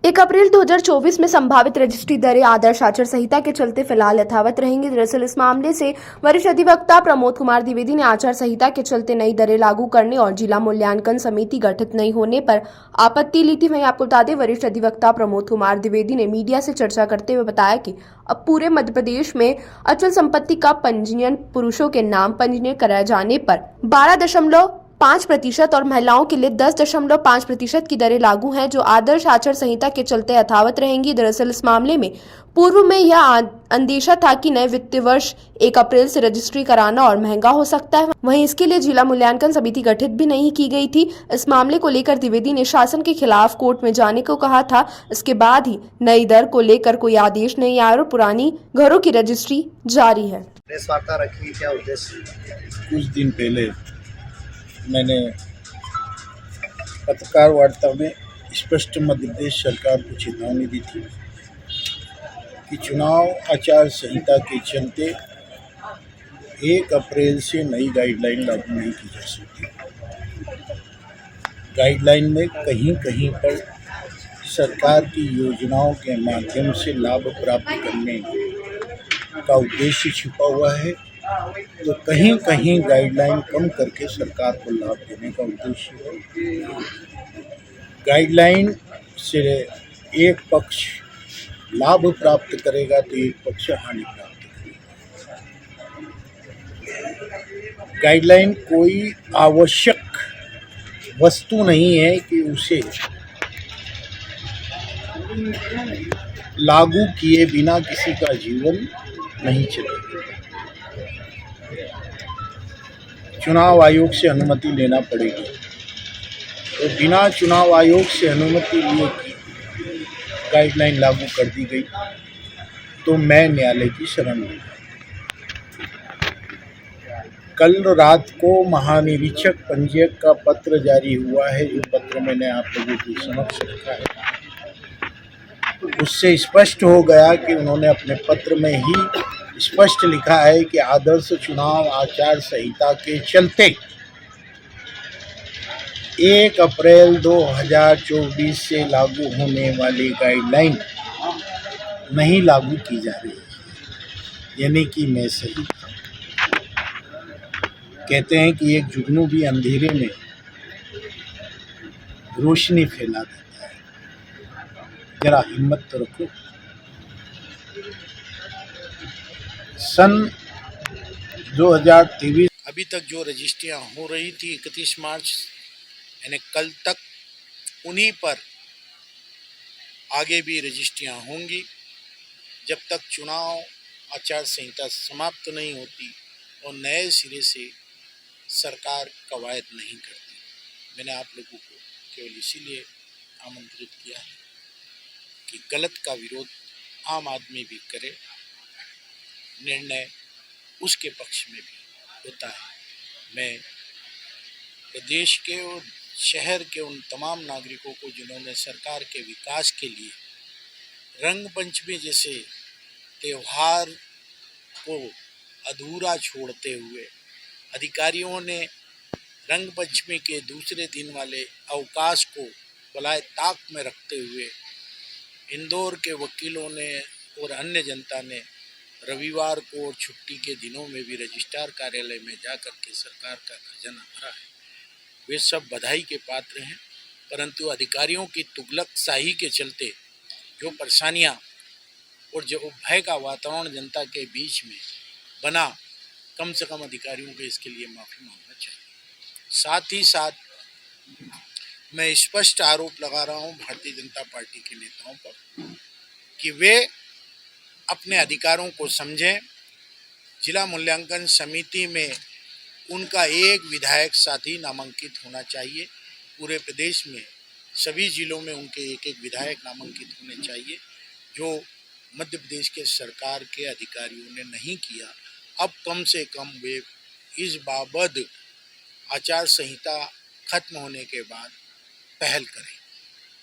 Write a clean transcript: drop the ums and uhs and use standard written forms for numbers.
1 अप्रैल 2024 में संभावित रजिस्ट्री दरें आदर्श आचार संहिता के चलते फिलहाल यथावत रहेंगी। दरअसल इस मामले से वरिष्ठ अधिवक्ता प्रमोद कुमार द्विवेदी ने आचार संहिता के चलते नई दरें लागू करने और जिला मूल्यांकन समिति गठित नहीं होने पर आपत्ति ली थी। वहीं आपको बता दें, वरिष्ठ अधिवक्ता प्रमोद कुमार द्विवेदी ने मीडिया से चर्चा करते हुए बताया कि अब पूरे मध्य प्रदेश में अचल संपत्ति का पंजीयन पुरुषों के नाम पंजीयन कराए जाने पर 12.5% और महिलाओं के लिए 10.5% की दरें लागू हैं, जो आदर्श आचार संहिता के चलते यथावत रहेंगी। दरअसल इस मामले में पूर्व में यह अंदेशा था कि नए वित्तीय वर्ष 1 अप्रैल से रजिस्ट्री कराना और महंगा हो सकता है। वहीं इसके लिए जिला मूल्यांकन समिति गठित भी नहीं की गई थी। इस मामले को लेकर द्विवेदी ने शासन के खिलाफ कोर्ट में जाने को कहा था। इसके बाद ही नई दर को लेकर कोई आदेश नहीं आया और पुरानी घरों की रजिस्ट्री जारी है। प्रेस वार्ता रखी, क्या उद्देश्य? कुछ दिन पहले मैंने पत्रकार वार्ता में स्पष्ट मध्य प्रदेश सरकार को चेतावनी दी थी कि चुनाव आचार संहिता के चलते 1 अप्रैल से नई गाइडलाइन लागू नहीं की जा सकती। गाइडलाइन में कहीं कहीं पर सरकार की योजनाओं के माध्यम से लाभ प्राप्त करने का उद्देश्य छिपा हुआ है, तो कहीं कहीं गाइडलाइन कम करके सरकार को लाभ देने का उद्देश्य है। गाइडलाइन से एक पक्ष लाभ प्राप्त करेगा तो एक पक्ष हानि प्राप्त करेगा। गाइडलाइन कोई आवश्यक वस्तु नहीं है कि उसे लागू किए बिना किसी का जीवन नहीं चलेगा। चुनाव आयोग से अनुमति लेना पड़ेगी, तो बिना चुनाव आयोग से अनुमति लिए गाइडलाइन लागू कर दी गई तो मैं न्यायालय की शरण लूँगा। कल रात को महानिरीक्षक पंजीयक का पत्र जारी हुआ है, जो पत्र मैंने आप लोगों के समक्ष रखा है। उससे स्पष्ट हो गया कि उन्होंने अपने पत्र में ही स्पष्ट लिखा है कि आदर्श चुनाव आचार संहिता के चलते 1 अप्रैल 2024 से लागू होने वाली गाइडलाइन नहीं लागू की जा रही है। यानी कि मैं सही कहते हैं कि एक जुगनू भी अंधेरे में रोशनी फैला देता है। जरा हिम्मत तो रखो। सन 2023 अभी तक जो रजिस्ट्रियाँ हो रही थी 31 मार्च यानी कल तक, उन्हीं पर आगे भी रजिस्ट्रियाँ होंगी जब तक चुनाव आचार संहिता समाप्त नहीं होती और नए सिरे से सरकार कवायद नहीं करती। मैंने आप लोगों को केवल इसीलिए आमंत्रित किया है कि गलत का विरोध आम आदमी भी करे, निर्णय उसके पक्ष में भी होता है। मैं प्रदेश के और शहर के उन तमाम नागरिकों को जिन्होंने सरकार के विकास के लिए रंग पंचमी जैसे त्यौहार को अधूरा छोड़ते हुए अधिकारियों ने रंग पंचमी के दूसरे दिन वाले अवकाश को बलाए ताक में रखते हुए इंदौर के वकीलों ने और अन्य जनता ने रविवार को और छुट्टी के दिनों में भी रजिस्ट्रार कार्यालय में जाकर के सरकार का खजाना भरा है। वे सब बधाई के पात्र हैं, परंतु अधिकारियों की तुगलकशाही के चलते जो परेशानियां और जो भय का वातावरण जनता के बीच में बना, कम से कम अधिकारियों को इसके लिए माफ़ी मांगना चाहिए। साथ ही साथ मैं स्पष्ट आरोप लगा रहा हूं भारतीय जनता पार्टी के नेताओं पर कि वे अपने अधिकारों को समझें। जिला मूल्यांकन समिति में उनका एक विधायक साथी नामांकित होना चाहिए। पूरे प्रदेश में सभी जिलों में उनके एक एक विधायक नामांकित होने चाहिए, जो मध्य प्रदेश के सरकार के अधिकारियों ने नहीं किया। अब कम से कम वे इस बाबत आचार संहिता खत्म होने के बाद पहल करें।